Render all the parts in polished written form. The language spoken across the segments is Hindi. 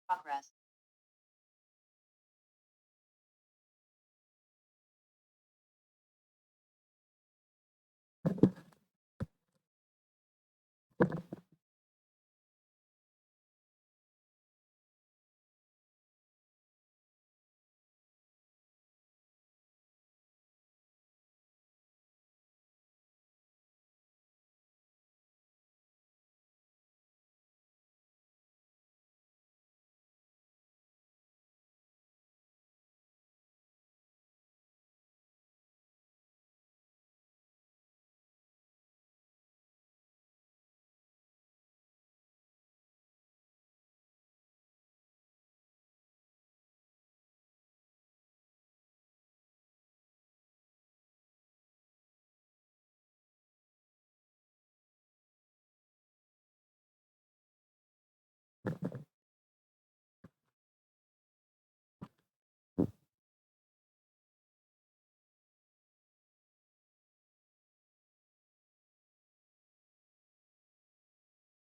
Progress.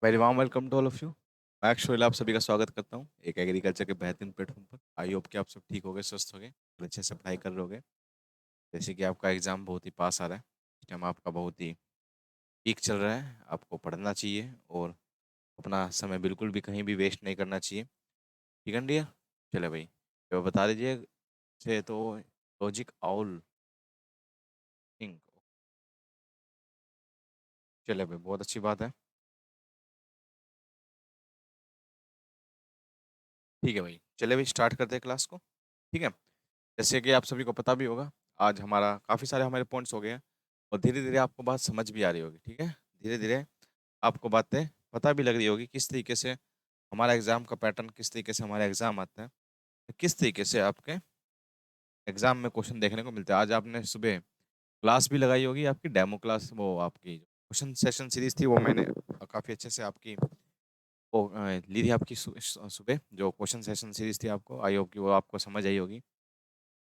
Very warm welcome to all of you. मैं एक्चुअली आप सभी का स्वागत करता हूँ एक एग्रीकल्चर के बेहतरीन प्लेटफॉर्म पर। आई होप कि आप सब ठीक होगे, स्वस्थ होगे और अच्छे से पढ़ाई कर रहे होगे। जैसे कि आपका एग्ज़ाम बहुत ही पास आ रहा है, इस टाइम आपका बहुत ही पीक चल रहा है, आपको पढ़ना चाहिए और अपना समय बिल्कुल भी कहीं भी वेस्ट नहीं करना चाहिए। ठीक है डियर? चले भाई, तो बता दीजिए से तो लॉजिक आउल थिंक। चले भाई, बहुत अच्छी बात है। ठीक है भाई, चले भाई स्टार्ट करते हैं क्लास को। ठीक है, जैसे कि आप सभी को पता भी होगा, आज हमारा काफ़ी सारे हमारे पॉइंट्स हो गए हैं और धीरे धीरे आपको बात समझ भी आ रही होगी। ठीक है, धीरे धीरे आपको बातें पता भी लग रही होगी किस तरीके से हमारा एग्ज़ाम का पैटर्न, किस तरीके से हमारा एग्ज़ाम आता है, किस तरीके से आपके एग्ज़ाम में क्वेश्चन देखने को मिलते हैं। आज आपने सुबह क्लास भी लगाई होगी, आपकी डेमो क्लास, वो आपकी क्वेश्चन सेशन सीरीज थी, वो मैंने काफ़ी अच्छे से आपकी वो ली थी आपकी सुबह जो क्वेश्चन सेशन सीरीज थी। आपको आई होप कि वो आपको समझ आई होगी।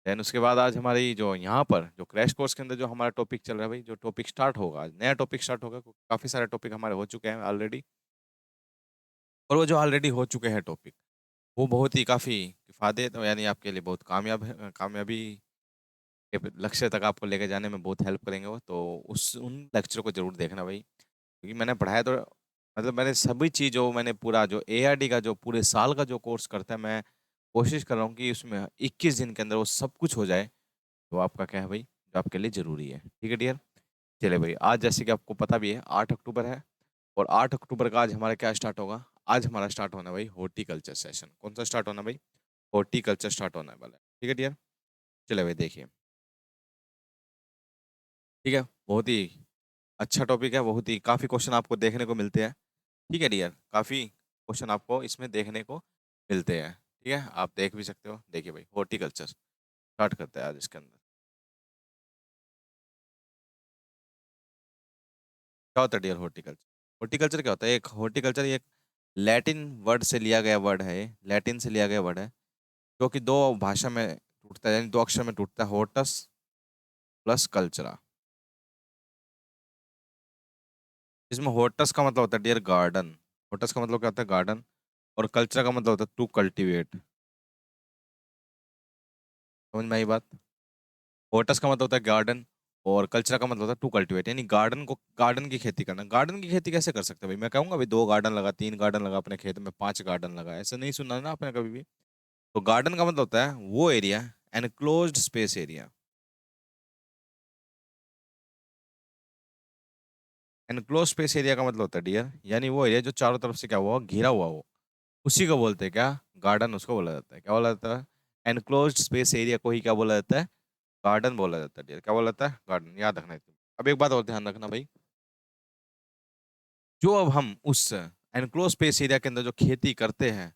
देन उसके बाद आज हमारी जो यहाँ पर जो क्रैश कोर्स के अंदर जो हमारा टॉपिक चल रहा है भाई, जो टॉपिक स्टार्ट होगा आज, नया टॉपिक स्टार्ट होगा। काफ़ी सारे टॉपिक हमारे हो चुके हैं ऑलरेडी, और वो जो ऑलरेडी हो चुके हैं टॉपिक, वो बहुत ही काफ़ी किफ़ायत, यानी आपके लिए बहुत कामयाब है, कामयाबी के लक्ष्य तक आपको लेके जाने में बहुत हेल्प करेंगे वो। तो उस उन लेक्चर को जरूर देखना भाई, क्योंकि मैंने पढ़ाया तो मतलब मैंने सभी चीज़, मैंने पूरा जो एआरडी का जो पूरे साल का जो कोर्स करता है, मैं कोशिश कर रहा हूँ कि उसमें 21 दिन के अंदर वो सब कुछ हो जाए। तो आपका क्या है भाई, जो आपके लिए ज़रूरी है। ठीक है डियर? चलिए भाई, आज जैसे कि आपको पता भी है 8 अक्टूबर है, और 8 अक्टूबर का आज हमारा क्या स्टार्ट होगा? आज हमारा स्टार्ट होना है भाई हॉर्टिकल्चर सेशन। कौन सा स्टार्ट होना है भाई? हॉर्टिकल्चर स्टार्ट होने वाला है। ठीक है डियर? चलिए भाई देखिए, ठीक है, बहुत ही अच्छा टॉपिक है, बहुत ही काफ़ी क्वेश्चन आपको देखने को मिलते हैं। ठीक है डियर, काफ़ी क्वेश्चन आपको इसमें देखने को मिलते हैं। ठीक है, आप देख भी सकते हो। देखिए भाई, हॉर्टिकल्चर स्टार्ट करते हैं आज इसके अंदर। क्या होता है डियर हॉर्टिकल्चर? हॉर्टिकल्चर क्या होता है? एक हॉर्टिकल्चर एक लैटिन वर्ड से लिया गया वर्ड है, ये लैटिन से लिया गया वर्ड है, जो कि दो भाषा में टूटता है, यानी दो अक्षर में टूटता है, हॉर्टस प्लस कल्चरा। इसमें हॉर्टस का मतलब होता है डियर गार्डन। हॉर्टस का मतलब क्या होता है? गार्डन। और कल्चर का मतलब होता है टू कल्टीवेट। समझ में आई बात? हॉर्टस का मतलब होता है गार्डन, और कल्चर का मतलब होता है टू कल्टीवेट, यानी गार्डन को, गार्डन की खेती करना। गार्डन की खेती कैसे कर सकते हैं भाई? मैं कहूंगा भाई 2 गार्डन लगा, 3 गार्डन लगा अपने खेत में, 5 गार्डन लगा, ऐसा नहीं सुना ना आपने कभी भी? तो गार्डन का मतलब होता है वो area, enclosed space area. Enclose space area का मतलब होता है डियर, यानी वो एरिया जो चारों तरफ से क्या हुआ हो, घिरा हुआ हो, उसी को बोलते हैं क्या? गार्डन। उसको बोला जाता है क्या? बोला जाता है एनक्लोज्ड स्पेस एरिया को ही क्या बोला जाता है? गार्डन बोला जाता है डियर। क्या बोला जाता है? गार्डन। याद रखना है तुम। अब एक बात और ध्यान रखना भाई, जो अब हम उस एनक्लोज स्पेस एरिया के अंदर जो खेती करते हैं,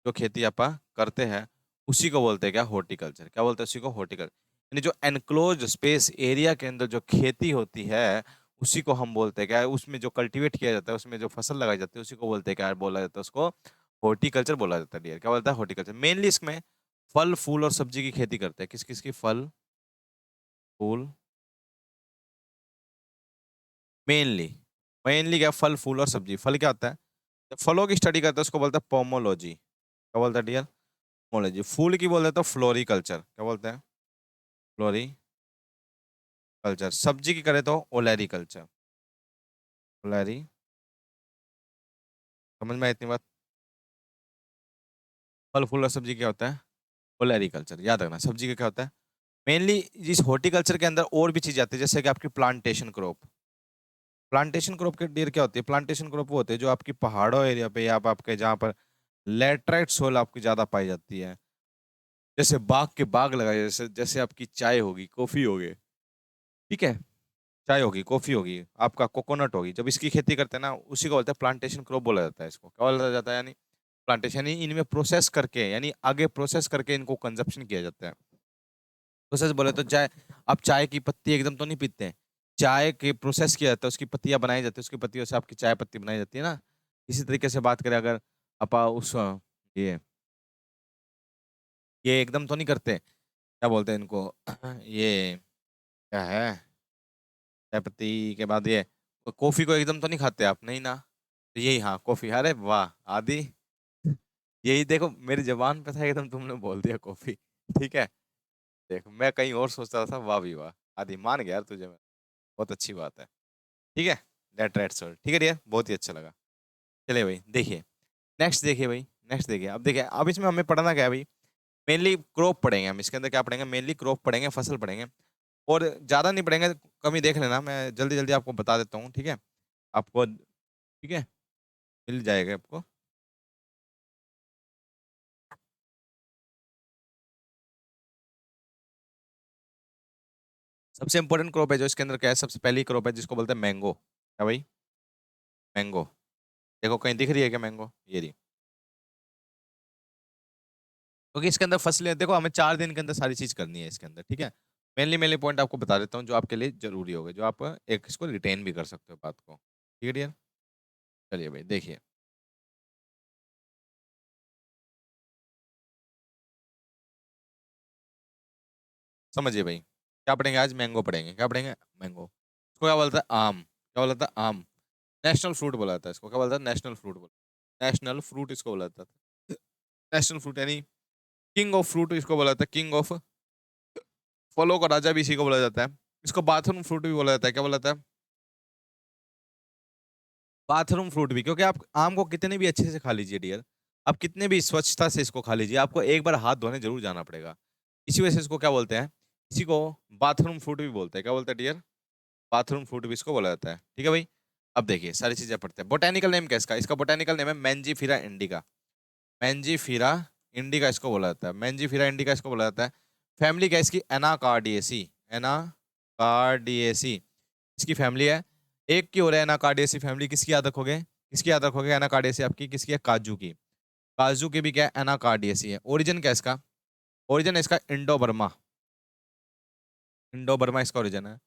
जो खेती आपा करते हैं, उसी को बोलते हैं क्या? हॉर्टिकल्चर। क्या बोलते हैं उसी को? हॉर्टिकल्चर। यानी जो एनक्लोज स्पेस एरिया के अंदर जो खेती होती है, उसी को हम बोलते हैं क्या? उसमें जो कल्टीवेट किया जाता है, उसमें जो फसल लगाई जाती है, उसी को बोलते हैं क्या? बोला जाता है उसको हॉर्टिकल्चर बोला जाता है डियर। क्या बोलता है? हॉर्टिकल्चर। मेनली इसमें फल फूल और सब्जी की खेती करते हैं। किस किस की? फल फूल, मेनली। मेनली क्या? फल फूल और सब्जी। फल क्या होता है? जब फलों की स्टडी करते हैं उसको बोलते हैं पोमोलॉजी। क्या बोलते हैं डियर? मोलॉजी। फूल की बोलते तो फ्लोरिकल्चर। क्या बोलते हैं? फ्लोरिकल्चर। सब्जी की करे तो ओलेरिकल्चर। ओलेरी। समझ में आई इतनी बात? फल फूल और सब्जी क्या होता है? ओलेरिकल्चर। याद रखना सब्जी का क्या होता है मेनली। इस हॉर्टिकल्चर के अंदर और भी चीज आती है, जैसे कि आपकी प्लांटेशन क्रॉप। प्लांटेशन क्रॉप के डियर क्या होती है? प्लांटेशन क्रॉप वो होते हैं जो आपकी पहाड़ों एरिया पे या आपके जहाँ पर लेटराइट सोल आपकी ज्यादा पाई जाती है, जैसे बाग के बाग लगाए, जैसे जैसे आपकी चाय होगी, कॉफी होगी, ठीक है, चाय होगी, कॉफी होगी, आपका कोकोनट होगी, जब इसकी खेती करते हैं ना, उसी को बोलते हैं प्लांटेशन क्रॉप बोला जाता है। इसको क्या बोला जाता है? यानी प्लांटेशन, यानी इनमें प्रोसेस करके, यानी आगे प्रोसेस करके इनको कंजप्शन किया जाता है। प्रोसेस बोले तो चाय, आप चाय की पत्ती एकदम तो नहीं पीते हैं, चाय के प्रोसेस किया जाता है, उसकी पत्तियां बनाई जाती है, उसकी पत्तियों से आपकी चाय पत्ती बनाई जाती है ना। इसी तरीके से बात करें अगर अपा उस ये ये एकदम तो नहीं करते, क्या बोलते हैं इनको ये क्या है, चाय पत्ती के बाद ये कॉफी को एकदम तो नहीं खाते आप, नहीं ना? तो यही, हाँ कॉफी, अरे वाह आदि, यही देखो मेरी जबान पे था एकदम, तुमने बोल दिया कॉफी। ठीक है, देख मैं कहीं और सोचता था, वाह भी वाह, आदि मान गया यार तुझे मैं, बहुत अच्छी बात है। ठीक है, दैट राइट सर, ठीक है डियर, बहुत ही अच्छा लगा। चलिए भाई देखिए, नेक्स्ट देखिए भाई, नेक्स्ट देखिए, अब देखिए अब इसमें हमें पढ़ना क्या है भाई? मेनली क्रॉप पढ़ेंगे हम, इसके अंदर क्या पढ़ेंगे? मेनली क्रॉप पढ़ेंगे, फसल पढ़ेंगे, और ज्यादा नहीं पढ़ेंगे, कमी देख लेना, मैं जल्दी जल्दी आपको बता देता हूँ, ठीक है? आपको, ठीक है, मिल जाएगा आपको। सबसे इंपॉर्टेंट क्रॉप है जो इसके अंदर क्या है, सबसे पहली क्रॉप है जिसको बोलते हैं मैंगो। क्या भाई? मैंगो। देखो कहीं दिख रही है क्या मैंगो? ये रही। क्योंकि इसके अंदर फसलें, देखो हमें 4 दिन के अंदर सारी चीज करनी है इसके अंदर, ठीक है? मेनली मेनली पॉइंट आपको बता देता हूँ जो आपके लिए जरूरी होगा, जो आप एक इसको रिटेन भी कर सकते हो बात को, ठीक है डियर? चलिए भाई देखिए, समझिए भाई, क्या पढ़ेंगे आज? मैंगो पढ़ेंगे। क्या पढ़ेंगे? मैंगो। इसको क्या बोलता है? आम। क्या बोला था? आम। नेशनल फ्रूट बोला था इसको, क्या बोलता है? नेशनल फ्रूट बोला, नेशनल फ्रूट इसको बोला था। नेशनल फ्रूट यानी किंग ऑफ फ्रूट इसको बोला था, किंग ऑफ फलों का राजा भी इसी को बोला जाता है। इसको बाथरूम फ्रूट भी बोला जाता है। क्या बोला जाता है? बाथरूम फ्रूट भी, क्योंकि आप आम को कितने भी अच्छे से खा लीजिए डियर, आप कितने भी स्वच्छता से इसको खा लीजिए, आपको एक बार हाथ धोने जरूर जाना पड़ेगा। इसी वजह से इसको क्या बोलते हैं? इसी को बाथरूम फ्रूट भी बोलते हैं। क्या बोलते हैं डियर? बाथरूम फ्रूट भी इसको बोला जाता है, ठीक है भाई? अब देखिए सारी चीजें पढ़ते हैं। बोटेनिकल नेम क्या है इसका? इसका बोटेनिकल नेम है मैंजीफिरा इंडिका। मैंजीफिरा इंडिका इसको बोला जाता है, मैंजीफिरा इंडिका इसको बोला जाता है। फैमिली क्या है इसकी? एनाकार्डियेसी। एनाकार्डियेसी इसकी फैमिली है। एक की हो रहा है एनाकार्डियेसी फैमिली, किसकी याद रखोगे? किसकी याद रखोगे? एनाकार्डियेसी आपकी किसकी है? काजू की। काजू की भी क्या है? एनाकार्डियेसी है। ओरिजिन क्या है इसका? ओरिजिन है इसका इंडो बर्मा। इंडो बर्मा इसका ओरिजिन है।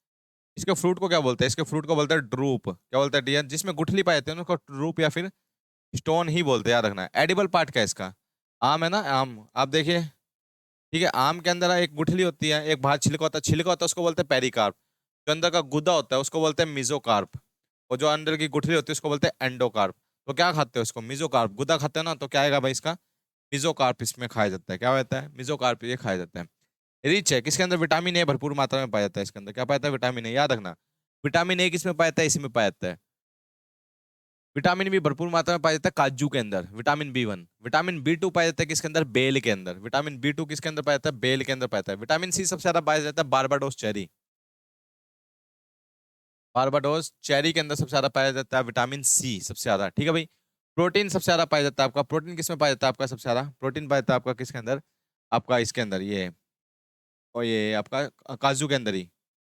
इसके फ्रूट को क्या बोलते हैं? इसके फ्रूट को बोलते हैं ड्रूप। क्या बोलते हैं डियर? जिसमें गुठली पाए जाते हैं उनको ड्रूप या फिर स्टोन ही बोलते हैं, याद रखना। एडिबल पार्ट क्या है इसका? आम है ना, आम आप देखिए, ठीक है, आम के अंदर एक गुठली होती है, एक बाहर छिलका होता है, छिलका होता है उसको बोलते हैं पेरिकार्प। जो अंदर का गुदा होता है उसको बोलते हैं मिजोकार्प। और जो अंदर की गुठली होती है उसको बोलते हैं एंडोकार्प। तो क्या खाते हो इसको? मिजोकार्प। गुदा खाते हो ना, तो क्या आएगा भाई इसका? मिजोकार्प इसमें खाया जाता है। क्या होता है? मिजोकार्प ये खाया जाता है। रिच है, किसके अंदर? विटामिन ए भरपूर मात्रा में पाया जाता है इसके अंदर। क्या पाया जाता है? विटामिन ए, याद रखना। विटामिन ए किसमें पाया जाता है? इसी में पाया जाता है। विटामिन बी भरपूर मात्रा में पाया जाता है काजू के अंदर, विटामिन B1। विटामिन B2 पाया जाता है किसके अंदर? बेल के अंदर। विटामिन B2 किसके अंदर पाया जाता है? बेल के अंदर पाया जाता है। विटामिन सी सबसे ज्यादा पाया जाता है बारबाडोस चेरी। बारबाडोस चेरी के अंदर सबसे ज्यादा पाया जाता है विटामिन सी सबसे ज्यादा, ठीक है भाई? प्रोटीन सबसे ज्यादा पाया जाता है आपका, प्रोटीन किसमें पाया जाता है आपका? सबसे ज्यादा प्रोटीन पाया जाता है आपका किसके अंदर? आपका इसके अंदर ये, और ये आपका काजू के अंदर ही।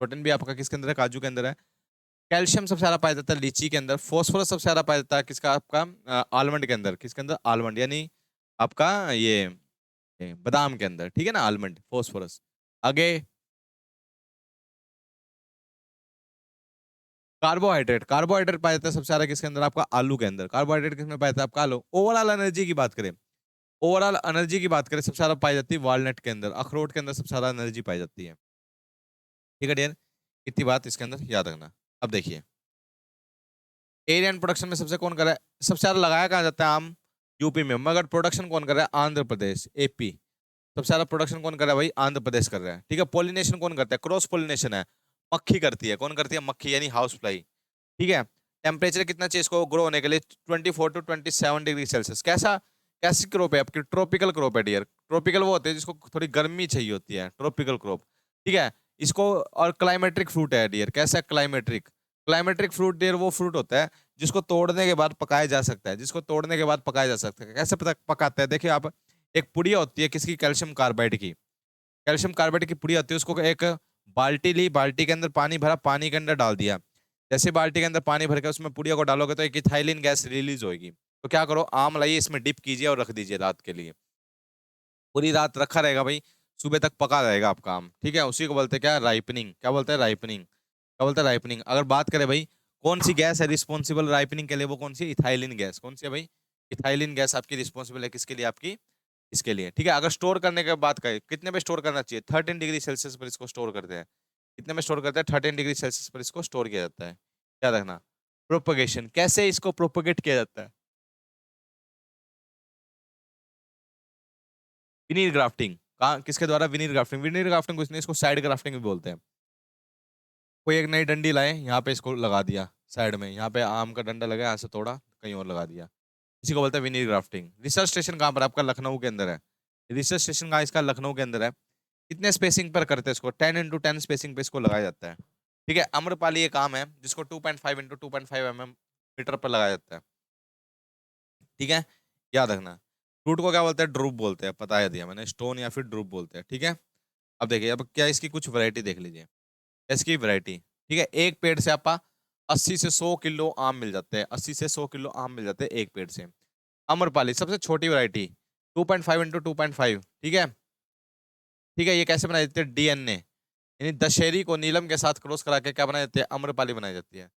प्रोटीन भी आपका किसके अंदर है? काजू के अंदर है। कैल्शियम सबसे ज्यादा पाया जाता है लीची के अंदर। फॉस्फोरस सबसे ज्यादा पाया जाता है किसका? आपका आलमंड के अंदर। किसके अंदर? आलमंड, यानी आपका ये बादाम के अंदर, ठीक है ना, आलमंड, फॉस्फोरस। आगे कार्बोहाइड्रेट, कार्बोहाइड्रेट पाया जाता है सबसे ज्यादा किसके अंदर? आपका आलू के अंदर। कार्बोहाइड्रेट किसमें पाया जाता है? आपका आलू। ओवरऑल एनर्जी की बात करें, ओवरऑल एनर्जी की बात करें, सबसे ज्यादा पाई जाती है वॉलनट के अंदर, अखरोट के अंदर सबसे ज्यादा एनर्जी पाई जाती है, ठीक है डियर? इतनी बात इसके अंदर याद रखना। अब देखिए, एरिया एंड प्रोडक्शन में सबसे कौन कर रहा है? सबसे ज्यादा लगाया कहाँ जाता है आम? यूपी में, मगर प्रोडक्शन कौन कर रहा है? आंध्र प्रदेश, एपी। सबसे ज्यादा प्रोडक्शन कौन कर रहा है भाई? आंध्र प्रदेश कर रहा है। ठीक है, पॉलिनेशन कौन करता है? क्रॉस पॉलिनेशन है, मक्खी करती है। कौन करती है? मक्खी, यानी हाउस फ्लाई। ठीक है। टेम्परेचर कितना चाहिए इसको ग्रो होने के लिए? 24 to 27 डिग्री सेल्सियस। कैसा, कैसी क्रॉप है आपकी? ट्रॉपिकल क्रॉप है डियर। ट्रॉपिकल वो होते हैं जिसको थोड़ी गर्मी चाहिए होती है, ट्रॉपिकल क्रॉप। ठीक है। इसको, और क्लाइमेट्रिक फ्रूट है डियर। कैसा? क्लाइमेट्रिक। क्लाइमेट्रिक फ्रूट डियर वो फ्रूट होता है जिसको तोड़ने के बाद पकाया जा सकता है, जिसको तोड़ने के बाद पकाया जा सकता है। कैसे पकाते हैं? देखिए आप, एक पुड़िया होती है किसकी? कैल्शियम कार्बाइड की। कैल्शियम कार्बाइड की पुड़ी आती है, उसको एक बाल्टी ली, बाल्टी के अंदर पानी भरा, पानी के अंदर डाल दिया। जैसे बाल्टी के अंदर पानी भर के उसमें पुड़िया को डालोगे तो एक इथाइलिन गैस रिलीज होगी। तो क्या करो, आम लाइए, इसमें डिप कीजिए और रख दीजिए रात के लिए। पूरी रात रखा रहेगा भाई, सुबह तक पका रहेगा आपका आम। ठीक है, उसी को बोलते हैं क्या? राइपनिंग। क्या बोलते हैं? राइपनिंग। क्या बोलते हैं? राइपनिंग। अगर बात करें भाई कौन सी गैस है रिस्पॉन्सिबल राइपनिंग के लिए, वो कौन सी? Ethylene gas. कौन सी है भाई? इथाइलिन गैस आपकी रिस्पॉन्सिबल है किसके लिए? आपकी, इसके लिए। ठीक है। अगर स्टोर करने की बात करें, कितने पे स्टोर करना चाहिए? 13 डिग्री सेल्सियस पर इसको स्टोर करते हैं। कितने में स्टोर करते हैं? 13 डिग्री सेल्सियस पर इसको स्टोर किया जाता है। क्या रखना? प्रोपगेशन, कैसे इसको प्रोपोगेट किया जाता है? विनीर ग्राफ्टिंग। कहाँ, किसके द्वारा? विनीर ग्राफ्टिंग। विनीर ग्राफ्टिंग कुछ नहीं, इसको साइड ग्राफ्टिंग भी बोलते हैं। कोई एक नई डंडी लाए, यहाँ पे इसको लगा दिया साइड में, यहाँ पे आम का डंडा लगा, यहाँ से तोड़ा कहीं और लगा दिया। इसी को बोलते हैं विनीर ग्राफ्टिंग। रिसर्च स्टेशन कहाँ पर? आपका लखनऊ के अंदर है। रिसर्च स्टेशन कहाँ इसका? लखनऊ के अंदर है। कितने स्पेसिंग पर करते हैं इसको? 10 into 10 स्पेसिंग पे इसको लगाया जाता है। ठीक है। आम्रपाली एक आम है जिसको 2.5 into 2.5 मीटर पर लगाया जाता है। ठीक है, याद रखना। फ्रूट को क्या बोलते हैं? ड्रूप बोलते हैं, बता दिया मैंने, स्टोन या फिर ड्रूप बोलते हैं। ठीक है। अब देखिए, अब क्या इसकी कुछ वैरायटी देख लीजिए। इसकी वैरायटी, ठीक है, एक पेड़ से आपका 80 से 100 किलो आम मिल जाते हैं। 80 से 100 किलो आम मिल जाते हैं एक पेड़ से। अम्रपाली सबसे छोटी वैरायटी, 2.5 into 2.5। ठीक है। ठीक है, ये कैसे बनाई जाती है? डीएनए, यानी दशहरी को नीलम के साथ क्रॉस करा के क्या बनाई जाती है? अम्रपाली बनाई जाती है।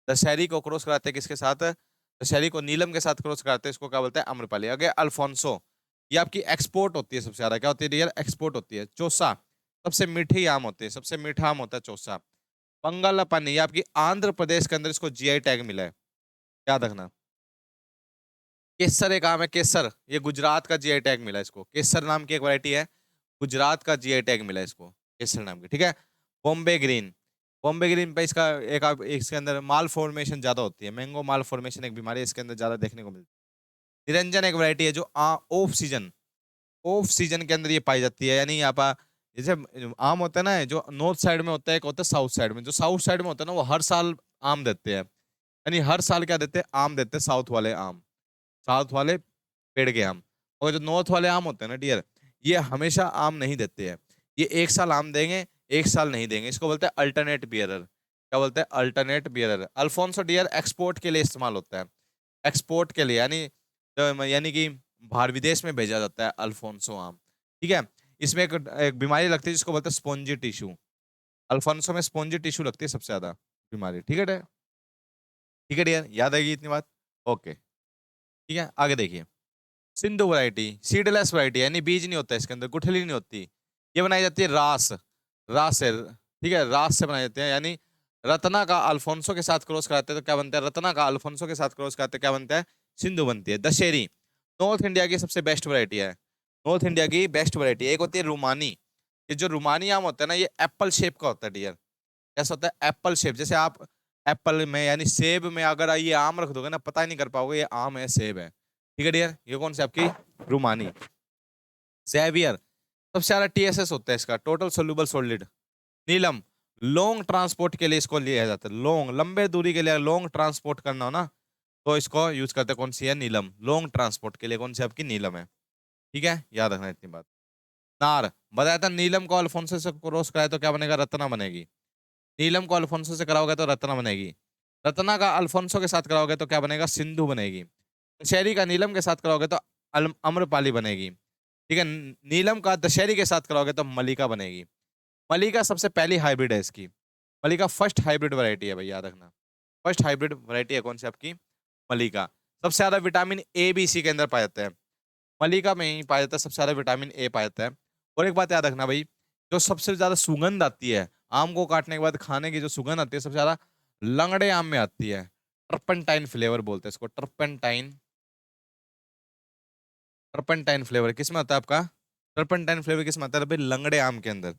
दशहरी को क्रॉस कराते हैं किसके साथ? दशहरी को नीलम के साथ क्रॉस कराते हैं, इसको क्या बोलते हैं? अम्रपाली। आगे अल्फोंसो, ये आपकी एक्सपोर्ट होती है सबसे ज्यादा। क्या होती है डियर? एक्सपोर्ट होती है। चौसा, सबसे मीठी आम होती है, सबसे मीठा आम होता है चौसा। बंगालापानी, ये आपकी आंध्र प्रदेश के अंदर इसको जीआई टैग मिला है, याद रखना। केसर एक आम है, केसर, ये गुजरात का जीआई टैग मिला है इसको। केसर नाम की एक वैरायटी है, गुजरात का जीआई टैग मिला है इसको, केसर नाम की। ठीक है। बॉम्बे ग्रीन, बॉम्बे ग्रीन पे इसका इसके अंदर माल फॉर्मेशन ज्यादा होती है। मैंगो माल फॉर्मेशन एक बीमारी है, इसके अंदर ज्यादा देखने को मिलती है। निरंजन एक वैरायटी है जो ऑफ सीजन, ऑफ सीजन के अंदर ये पाई जाती है। यानी यहाँ पर जैसे आम होता है ना, जो नॉर्थ साइड में होता है, एक होता है साउथ साइड में। जो साउथ साइड में होता है ना, वो हर साल आम देते हैं, यानी हर साल क्या देते हैं? आम देते हैं, साउथ वाले आम, साउथ वाले पेड़ के आम। और जो नॉर्थ वाले आम होते हैं ना डियर, ये हमेशा आम नहीं देते हैं। ये एक साल आम देंगे, एक साल नहीं देंगे। इसको बोलते हैं अल्टरनेट बियरर। क्या बोलते हैं? Alternate bearer. Alphonso dear export के लिए इस्तेमाल होता है, एक्सपोर्ट के लिए, यानी यानी कि बाहर विदेश में भेजा जाता है अल्फोंसो आम। ठीक है। इसमें एक बीमारी लगती है जिसको बोलते हैं स्पॉन्जी टिश्यू। अल्फोंसो में स्पॉन्जी टिश्यू लगती है सबसे ज्यादा बीमारी। ठीक है, ठीक है डियर, याद आएगी इतनी बात? ओके। ठीक है, आगे देखिए। सिंधु वैरायटी, सीडलेस वैरायटी, यानी बीज नहीं होता इसके अंदर, गुठली नहीं होती। ये बनाई जाती है रास, रास से। ठीक है, रास से बनाई जाती है। यानी रत्ना का अल्फोंसो के साथ क्रॉस कराते हैं तो क्या बनता है? रत्ना का अल्फोंसो के साथ क्रॉस कराते हैं, क्या बनता है? सिंधु बनती है। दशहरी, नॉर्थ इंडिया की सबसे बेस्ट वैरायटी है। नॉर्थ इंडिया की बेस्ट वैरायटी एक होती है रुमानी। ये जो रुमानी आम होता है ना, ये एप्पल शेप का होता है डियर। कैसा होता है? Apple shape. जैसे आप एप्पल में यानी सेब में अगर ये आम रख दोगे ना, पता ही नहीं कर पाओगे ये आम है सेब है। ठीक है डियर, ये कौन सी आपकी? रूमानी। जेवियर, सबसे ज्यादा टीएसएस होता है इसका, टोटल सोल्यूबल सॉलिड। नीलम, लॉन्ग ट्रांसपोर्ट के लिए इसको लिया जाता है। लॉन्ग, लंबे दूरी के लिए लॉन्ग ट्रांसपोर्ट करना हो ना, तो इसको यूज करते हैं। कौन सी है? नीलम। लॉन्ग ट्रांसपोर्ट के लिए कौन सी आपकी? नीलम है। ठीक है, याद रखना इतनी बात। नार, बताया था नीलम को अल्फोंसो से क्रॉस कराए तो क्या बनेगा? रत्ना बनेगी। नीलम को अल्फोंसो से कराओगे तो रत्ना बनेगी। रत्ना का अल्फोंसो के साथ कराओगे तो क्या बनेगा? सिंधु बनेगी। दशहरी का नीलम के साथ कराओगे तो अम्रपाली बनेगी। ठीक है। नीलम का दशहरी के साथ कराओगे तो मलिका बनेगी। मलिका सबसे पहली हाइब्रिड है इसकी। मलिका फर्स्ट हाइब्रिड वैरायटी है भाई, याद रखना। फर्स्ट हाइब्रिड वैरायटी है कौन सी आपकी? मलिका। सबसे ज्यादा विटामिन ए बी सी के अंदर पाया जाता है, मलिका में ही पाया जाता है, सबसे ज्यादा विटामिन ए पाया जाता है। और एक बात याद रखना भाई, जो सबसे ज्यादा सुगंध आती है आम को काटने के बाद, खाने की जो सुगंध आती है सबसे ज्यादा लंगड़े आम में आती है। टर्पेंटाइन फ्लेवर बोलते हैं इसको, टर्पेंटाइन टर्पेंटाइन फ्लेवर किसमें होता है आपका? टर्पेंटाइन फ्लेवर किसमें आता है भाई? लंगड़े आम के अंदर।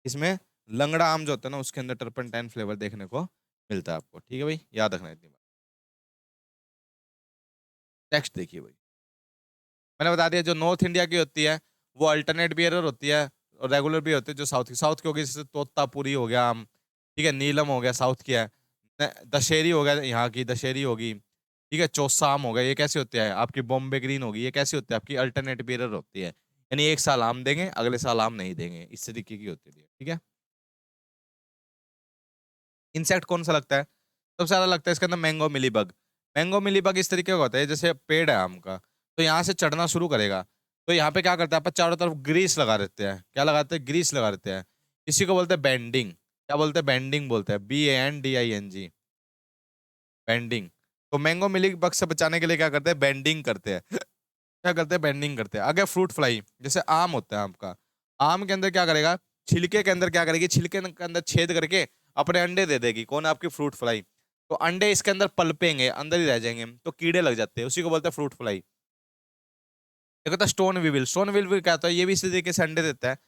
इसमें लंगड़ा आम जो होता है ना, उसके अंदर टर्पेंटाइन फ्लेवर देखने को मिलता है आपको। ठीक है भाई, याद रखना इतनी बात। नेक्स्ट देखिए भाई, मैंने बता दिया जो नॉर्थ इंडिया की होती है वो अल्टरनेट बियरर होती है, और रेगुलर भी होती है जो साउथ की होगी, जैसे तोतापुरी हो गया आम, ठीक है, नीलम हो गया साउथ की है, दशहरी हो गया यहाँ की दशहरी होगी, ठीक है, चौसा आम हो गया, ये कैसे होते हैं आपकी? बॉम्बे ग्रीन होगी, ये कैसी होती है आपकी? अल्टरनेट बियरर होती है, यानी एक साल आम देंगे अगले साल आम नहीं देंगे, इस तरीके की होती है। ठीक है, इंसेक्ट कौन सा लगता है सबसे ज्यादा? लगता है इसके अंदर मैंगो मिलीबग। मैंगो मिलीबग इस तरीके का होता है, जैसे पेड़ है आम का, तो यहाँ से चढ़ना शुरू करेगा, तो यहाँ पे क्या करता है, अपन चारों तरफ ग्रीस लगा देते हैं। क्या लगाते हैं? ग्रीस लगा देते हैं। इसी को बोलते हैं बेंडिंग। क्या बोलते हैं? बेंडिंग बोलते हैं, BANDING, बेंडिंग। तो मैंगो मिलीबग से बचाने के लिए क्या करते हैं? बेंडिंग करते हैं। क्या करते हैं? बेंडिंग करते हैं। आगे फ्रूट फ्लाई, जैसे आम होता है आपका, आम के अंदर क्या करेगा? छिलके के अंदर क्या करेगी? छिलके के अंदर छेद करके अपने अंडे दे देगी। कौन? आपकी फ्रूट फ्लाई। तो अंडे इसके अंदर पलपेंगे, अंदर ही रह जाएंगे, तो कीड़े लग जाते हैं, उसी को बोलते हैं फ्रूट फ्लाई। एक होता है स्टोन विविल। स्टोन विविल भी क्या होता है? ये भी इसी तरीके से अंडे देता है,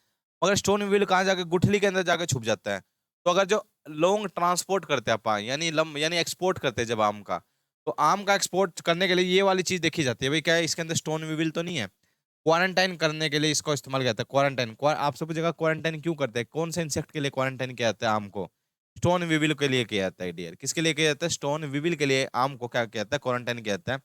मगर स्टोन विविल कहाँ जाके? गुठली के अंदर जाके छुप जाता है। तो अगर जो लॉन्ग ट्रांसपोर्ट करते हैं अपन, यानी एक्सपोर्ट करते हैं जब आम का, तो आम का एक्सपोर्ट करने के लिए ये वाली चीज देखी जाती है भाई, क्या है इसके अंदर? स्टोन विविल तो नहीं है। क्वारंटाइन करने के लिए इसको इस्तेमाल किया जाता है। क्वारंटाइन, आपसे पूछेगा क्वारंटाइन क्यों करते हैं, कौन से इंसेक्ट के लिए क्वारंटाइन किया जाता है आम को? स्टोन विविल के लिए किया जाता है डियर। किसके लिए किया जाता है? स्टोन विविल के लिए आम को क्या किया जाता है? क्वारंटाइन किया जाता है।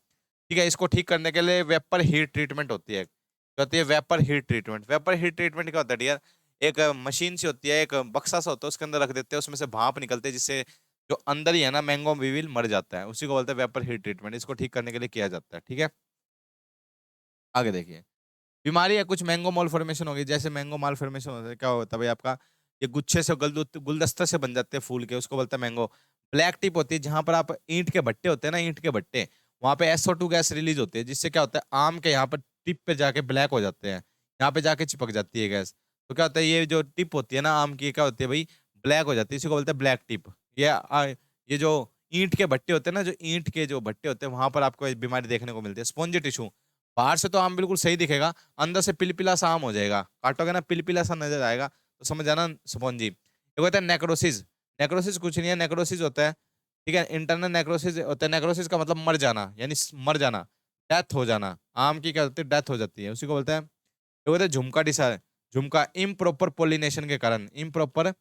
ठीक है, इसको ठीक करने के लिए वेपर हीट ट्रीटमेंट होती है। क्या होती है? Vapour heat treatment. Vapour heat treatment क्या होता है डियर? एक मशीन से होती है, एक बक्सा सा होता है, उसके अंदर रख देते हैं, उसमें से भाप निकलते हैं, जिससे जो अंदर ही है ना मैंगो विविल मर जाता है, उसी को बोलते हैं वेपर हीट ट्रीटमेंट। इसको ठीक करने के लिए किया जाता है। ठीक है, आगे देखिए, बीमारी है कुछ मैंगो मॉल फॉर्मेशन होगी। जैसे मैंगो माल फॉर्मेशन होता है, क्या होता है भाई आपका? ये गुच्छे से गुलदस्ता से बन जाते हैं फूल के, उसको बोलते हैं मैंगो। ब्लैक टिप होती है, जहां पर आप ईंट के भट्टे होते हैं ना, ईंट के भट्टे, वहां पे SO2 गैस रिलीज होती है, जिससे क्या होता है? आम के यहाँ पर टिप पे जाके ब्लैक हो जाते हैं, यहाँ पे जाके चिपक जाती है गैस। तो क्या होता है? ये जो टिप होती है ना आम की, क्या होती है भाई? ब्लैक हो जाती है, इसी को बोलते हैं ब्लैक टिप। ये जो ईंट के भट्टे होते हैं ना, जो ईंट के जो भट्टे होते हैं, वहां पर आपको ये बीमारी देखने को मिलती है। स्पॉन्जी टिश्यू, बाहर से तो आम बिल्कुल सही दिखेगा, अंदर से पिलपिला सा आम हो जाएगा, काटोगे ना पिलपिला सा नजर आएगा, तो समझ जाना स्पॉन्जी। एक होता है नेक्रोसिस। नेक्रोसिस कुछ नहीं है, नेक्रोसिस होता है, ठीक है, इंटरनल नेक्रोसिस होता है। नेक्रोसिस का मतलब मर जाना, यानी मर जाना, डेथ हो जाना। आम की क्या होती है? डेथ हो जाती है, उसी को बोलते हैं। एक होता है झुमका डिसा, झुमका इम्प्रॉपर पोलिनेशन के कारण, इम्प्रॉपर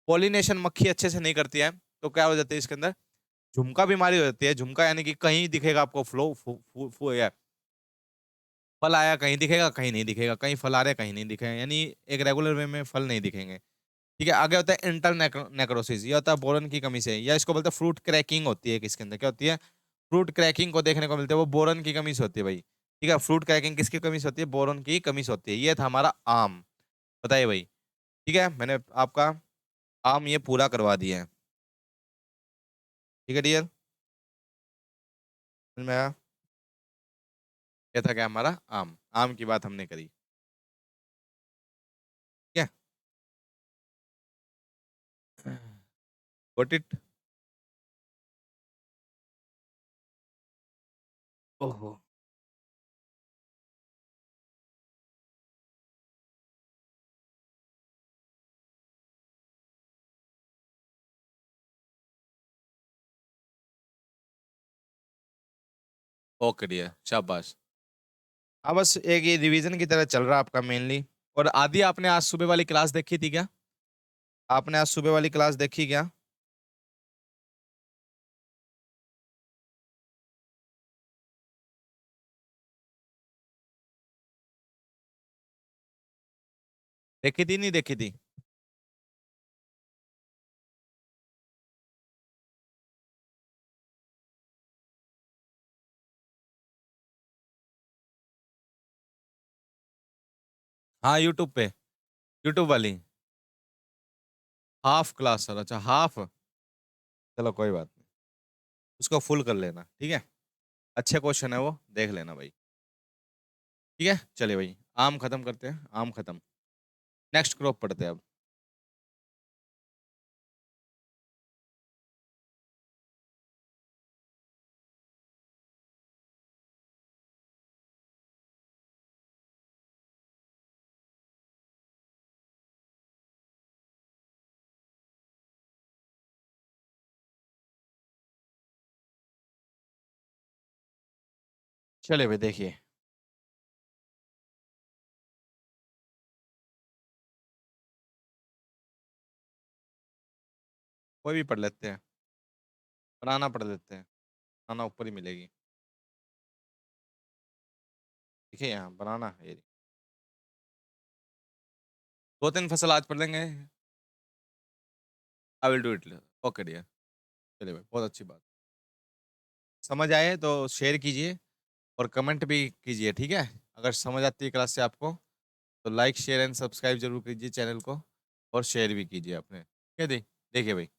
पोलिनेशन, मक्खी अच्छे से नहीं करती है, तो क्या हो जाती है इसके अंदर? झुमका बीमारी हो जाती है। झुमका यानी कि कहीं दिखेगा आपको फ्लो फल आया, कहीं दिखेगा कहीं नहीं दिखेगा, कहीं फल आ रहे कहीं नहीं दिखेगा, यानी एक रेगुलर वे में फल नहीं दिखेंगे। ठीक है, आगे होता है इंटर नेक्रोसिस, ये होता है बोरन की कमी से, या इसको बोलते हैं फ्रूट क्रैकिंग होती है। किसके अंदर क्या होती है? फ्रूट क्रैकिंग को देखने को मिलते हैं, वो बोरन की कमी से होती है भाई। ठीक है, फ्रूट क्रैकिंग किसकी कमी से होती है? बोरन की कमी से होती है। ये था हमारा आम, बताइए भाई। ठीक है, मैंने आपका आम ये पूरा करवा दिया है। ठीक है डियर, समझ में आया? ये था क्या हमारा? आम। आम की बात हमने करी। ठीक है, गॉट इट? ओहो, ओके डियर, शाबाश। हाँ, बस एक ये रिवीजन की तरह चल रहा है आपका मेनली। और आदि, आपने आज सुबह वाली क्लास देखी थी क्या? आपने आज सुबह वाली क्लास देखी क्या? देखी थी नहीं देखी थी? हाँ, यूट्यूब पे, यूट्यूब वाली। हाफ क्लास सर, अच्छा हाफ। चलो कोई बात नहीं, उसको फुल कर लेना, ठीक है। अच्छे क्वेश्चन है वो, देख लेना भाई। ठीक है, चलिए भाई, आम खत्म करते हैं, आम खत्म। नेक्स्ट क्रॉप पढ़ते हैं अब। चलिए भाई देखिए, कोई भी पढ़ लेते हैं, बनाना पढ़ लेते हैं, बनाना ऊपर ही मिलेगी। देखिए यहाँ बनाना ये 2-3 फसल आज पढ़ लेंगे। I will do it. Okay dear. चलिए भाई बहुत अच्छी बात। समझ आए तो शेयर कीजिए और कमेंट भी कीजिए, ठीक है? अगर समझ आती है क्लास से आपको तो लाइक शेयर एंड सब्सक्राइब जरूर कीजिए चैनल को और शेयर भी कीजिए अपने, ठीक है? देखिए भाई,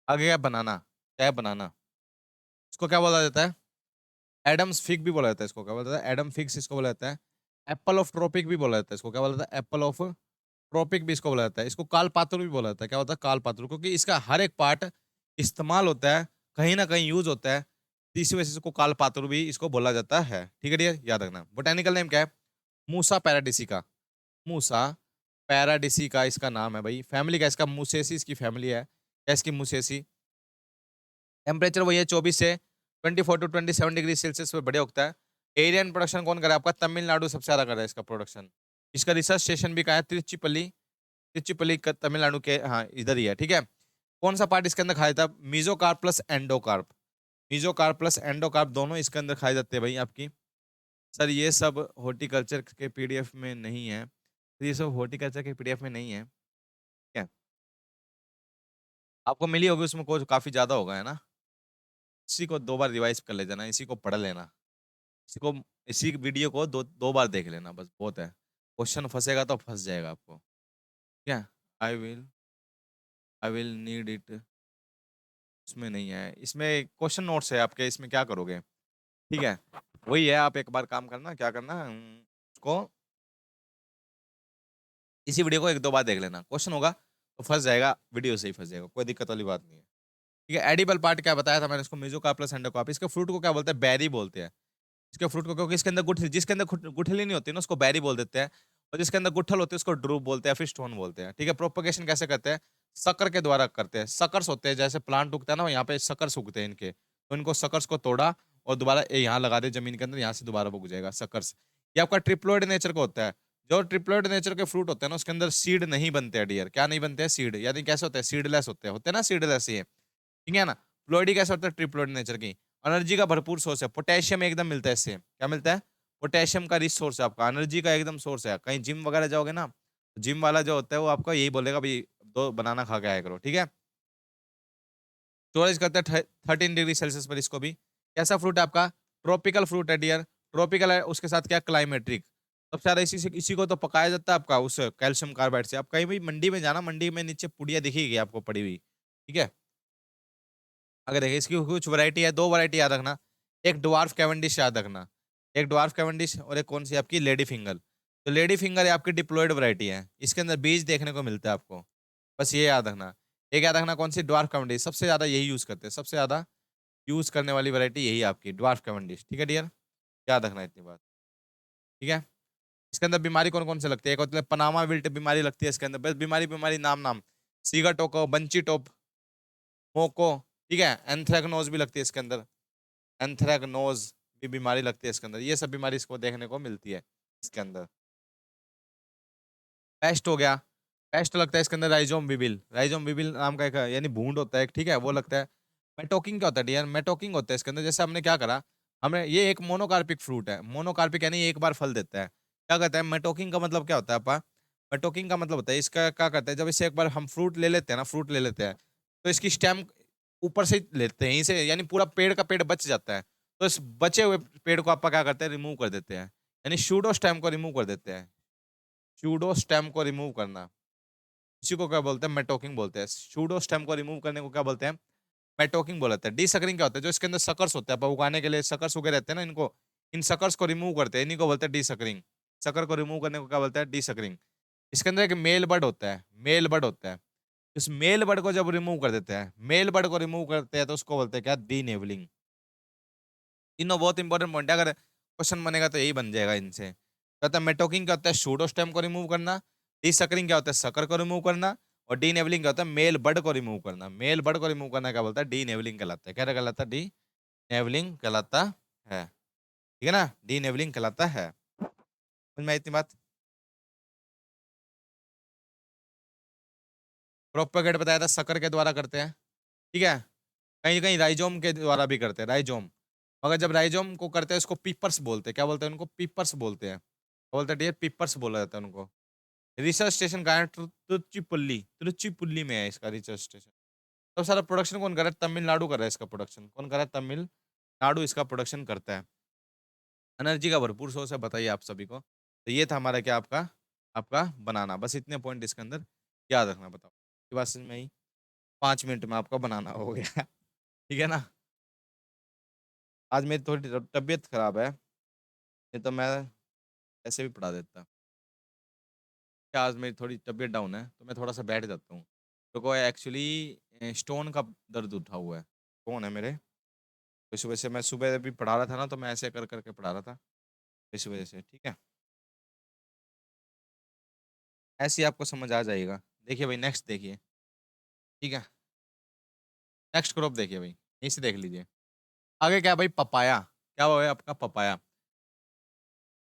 आगे क्या बनाना, क्या है बनाना, इसको क्या बोला जाता है? एडम्स फिग भी बोला जाता है, इसको क्या बोला जाता है? एडम फिग्स इसको बोला जाता है। एप्पल ऑफ ट्रॉपिक भी बोला जाता है, इसको क्या बोला जाता है? एप्पल ऑफ ट्रॉपिक भी इसको बोला जाता है। इसको काल पात्र भी बोला जाता है। क्या होता है? काल पात्र, क्योंकि इसका हर एक पार्ट इस्तेमाल होता है, कहीं ना कहीं यूज होता है, तो इसी वजह से इसको काल पात्र भी इसको बोला जाता है, ठीक है डियर? याद रखना। बोटेनिकल नेम क्या है? मूसा पैराडिसिका। मूसा पैराडिसिका इसका नाम है भाई। फैमिली का इसका मुसेसी इसकी फैमिली है। क्या इसकी? मुसेसी। टेम्परेचर वही है 24 से 24 to 27 डिग्री सेल्सियस पे बढ़े उगता है। एरियन प्रोडक्शन कौन कर रहा है आपका? तमिलनाडु सबसे ज्यादा कर रहा है इसका प्रोडक्शन। इसका रिसर्च स्टेशन भी कहाँ है? तिरुचिपल्ली। तिरुचिपल्ली तमिलनाडु के, हाँ इधर ही है, ठीक है? कौन सा पार्ट इसके अंदर खाया था? Mesocarp plus endocarp. Mesocarp plus endocarp दोनों इसके अंदर खाए जाते हैं भाई आपकी। सर ये सब हॉर्टिकल्चर के पीडीएफ में नहीं है, तो ये सब हॉर्टिकल्चर के पीडीएफ में नहीं है, ठीक है? आपको मिली होगी, उसमें कोई काफी ज्यादा होगा, है ना? इसी को 2 बार रिवाइज कर ले जाना, इसी को पढ़ लेना, इसी को, इसी वीडियो को दो दो बार देख लेना, बस बहुत है। क्वेश्चन फंसेगा तो फंस जाएगा आपको, क्या? I will need it. इसमें नहीं है, इसमें क्वेश्चन नोट्स है आपके, इसमें क्या करोगे? ठीक है, वही है। आप एक बार काम करना, क्या करना, उसको, इसी वीडियो को 1-2 बार देख लेना, क्वेश्चन होगा तो फंस जाएगा, वीडियो से ही फंस जाएगा, कोई दिक्कत वाली बात नहीं है, ठीक है? एडिबल पार्ट क्या बताया था मैंने, इसको मेसोकार्प प्लस एंडोकार्प। इसके फ्रूट को क्या बोलते हैं? बेरी बोलते हैं। इसके फ्रूट को, क्योंकि इसके अंदर गुठली, जिसके अंदर गुठली नहीं होती ना उसको बेरी बोल देते हैं, और जिसके अंदर गुठल होती है उसको ड्रूप बोलते हैं, फिर स्टोन बोलते हैं, ठीक है? प्रोपगेशन कैसे करते हैं? सकर के द्वारा करते हैं। सकर्स होते हैं, जैसे प्लांट उगता है ना, यहाँ पे सकर्स उगते हैं इनके, तो इनको सकर्स को तोड़ा और दोबारा यहाँ लगा दे जमीन के अंदर, यहाँ से दोबारा उग जाएगा सकर्स। ये आपका ट्रिप्लोइड नेचर का होता है। जो ट्रिप्लोइड नेचर के फ्रूट होते हैं ना, उसके अंदर सीड नहीं बनते हैं डियर। क्या नहीं बनते हैं? सीड। यानी कैसे होते हैं? सीडलेस होते हैं ना, सीडलेस ये, ठीक है ना? प्लोइडी कैसे होता है? ट्रिप्लोइड नेचर की। एनर्जी का भरपूर सोर्स है, पोटेशियम एकदम मिलता है इससे। क्या मिलता है? पोटेशियम का रिच सोर्स है आपका, एनर्जी का एकदम सोर्स है। कहीं जिम वगैरह जाओगे ना, जिम वाला जो होता है वो आपको यही बोलेगा भाई 2 बनाना खा के आया करो, ठीक है? स्टोरेज करता है 13 डिग्री सेल्सियस पर इसको भी। कैसा फ्रूट है आपका? ट्रॉपिकल फ्रूट है डियर। ट्रॉपिकल है, उसके साथ क्या? क्लाइमेट्रिक। सबसे ज्यादा इसी को तो पकाया जाता है आपका उस कैल्शियम कार्बाइड से। आप कहीं भी मंडी में जाना, मंडी में नीचे पुड़िया दिखेगी आपको पड़ी हुई, ठीक है? अगर देखिए इसकी कुछ वैरायटी है, 2 वैरायटी याद रखना। एक ड्वार्फ कैवेंडिश याद रखना, एक ड्वार्फ कैवेंडिश, और एक कौन सी आपकी? Lady finger. तो लेडी फिंगर आपकी डिप्लॉयड वैरायटी है, इसके अंदर बीज देखने को मिलता है आपको, बस ये याद रखना। एक याद रखना कौन सी? Dwarf Cavendish. सबसे ज्यादा यही यूज करते हैं, सबसे ज्यादा यूज करने वाली वैरायटी यही आपकी ड्वार्फ कैवेंडिश, ठीक है डियर? याद रखना इतनी बात, ठीक है? इसके अंदर बीमारी कौन कौन से लगती है? एक होती है पनामा विल्ट बीमारी लगती है इसके अंदर, बस बीमारी बीमारी नाम नाम, सीगा टोको, बंची टोप, मोको, ठीक है? एंथ्रेक्नोज भी लगती है इसके अंदर, एंथ्रेक्नोज भी बीमारी लगती है इसके अंदर। ये सब बीमारी इसको देखने को मिलती है इसके अंदर। पेस्ट हो गया, पेस्ट लगता है इसके अंदर राइजोम बिबिल। राइजोम बिबिल नाम का एक यानी भूंड होता है एक, ठीक है? वो लगता है। मेटोकिंग क्या होता है डियर? मेटोकिंग होता है इसके अंदर। जैसे हमने क्या करा, हमने ये एक मोनोकार्पिक फ्रूट है, मोनोकार्पिक यानी एक बार फल देता है। क्या कहता है? मेटोकिंग का मतलब क्या होता है आपका? मेटोकिंग का मतलब होता है, इसका क्या करता है, जब इसे एक बार हम फ्रूट ले लेते हैं ना, फ्रूट ले लेते हैं, तो इसकी स्टेम ऊपर से ही लेते हैं, यहीं से, यानी पूरा पेड़ का पेड़ बच जाता है। तो इस बचे हुए पेड़ को आप क्या करते हैं? रिमूव कर देते हैं, यानी शूडो स्टेम को रिमूव कर देते हैं। शूडो स्टेम को रिमूव करना, इसी को क्या बोलते हैं? मेटोकिंग बोलते हैं। शूडो स्टेम को रिमूव करने को क्या बोलते हैं? मेटोकिंग बोलते हैं। डी सकरिंग क्या होता है? जो इसके अंदर सकर्स होते हैं, आप उगाने के लिए सकर्स उगे रहते हैं ना, इनको, इन सकर्स को रिमूव करते हैं, इन्हीं को बोलते हैं डी सकरिंग। सकर को रिमूव करने को क्या बोलते हैं? D suckering. इसके अंदर एक मेल बर्ड होता है, मेल बर्ड होता है। इस मेल बर्ड को जब रिमूव कर देते हैं, मेल बर्ड को रिमूव करते हैं, तो उसको बोलते हैं क्या? डी नेवलिंग। तीनों बहुत इंपॉर्टेंट पॉइंट है, अगर क्वेश्चन बनेगा तो यही बन जाएगा इनसे। कहता है मेटोकिंग क्या होता है? शूडो स्टेम को रिमूव करना। डी सकरिंग क्या होता है? सकर को रिमूव करना। और डी नेवलिंग क्या होता है? मेल बर्ड को रिमूव करना। मेल बर्ड को रिमूव करना क्या बोलता है? डी नेवलिंग कहलाता है। क्या कहलाता है? डी नेवलिंग कहलाता है, ठीक है ना, डी इनेबलिंग कहलाता है। समझ में आई इतनी बात? प्रोपेगेट बताया था शक्कर के द्वारा करते हैं, ठीक है। कहीं कहीं राइजोम के द्वारा भी करते हैं, राइजोम। मगर जब राइजोम को करते हैं इसको पीपर्स बोलते हैं। क्या बोलते हैं उनको? पीपर्स बोलते हैं। क्या बोलते हैं डियर? पीपर्स बोला जाता है उनको। रिसर्च स्टेशन कहाँ है? तिरुचिपल्ली, तिरुचिपल्ली में है इसका रिसर्च स्टेशन। तो सारा प्रोडक्शन कौन कर रहा है? तमिलनाडु कर रहा है इसका प्रोडक्शन। कौन कर रहा है? तमिलनाडु इसका प्रोडक्शन करता है। एनर्जी का भरपूर सोर्स है, बताइए आप सभी को। तो ये था हमारा क्या, आपका आपका बनाना। बस इतने पॉइंट इसके अंदर याद रखना। बताओ ये बात समझ में आई? 5 मिनट में आपका बनाना हो गया। ठीक है ना। आज मेरी थोड़ी तबीयत खराब है, नहीं तो मैं ऐसे भी पढ़ा देता। क्या आज मेरी थोड़ी तबीयत डाउन है तो मैं थोड़ा सा बैठ जाता हूँ। तो को एक्चुअली स्टोन का दर्द उठा हुआ है, स्टोन है मेरे। इस वजह से मैं सुबह भी पढ़ा रहा था ना, तो मैं ऐसे कर करके पढ़ा रहा था, इस वजह से। ठीक है, ऐसे ही आपको समझ आ जाएगा। देखिए भाई, नेक्स्ट देखिए। ठीक है, नेक्स्ट क्रॉप देखिए भाई, यहीं से देख लीजिए। आगे क्या है भाई? पपाया। क्या हुआ है आपका? पपाया।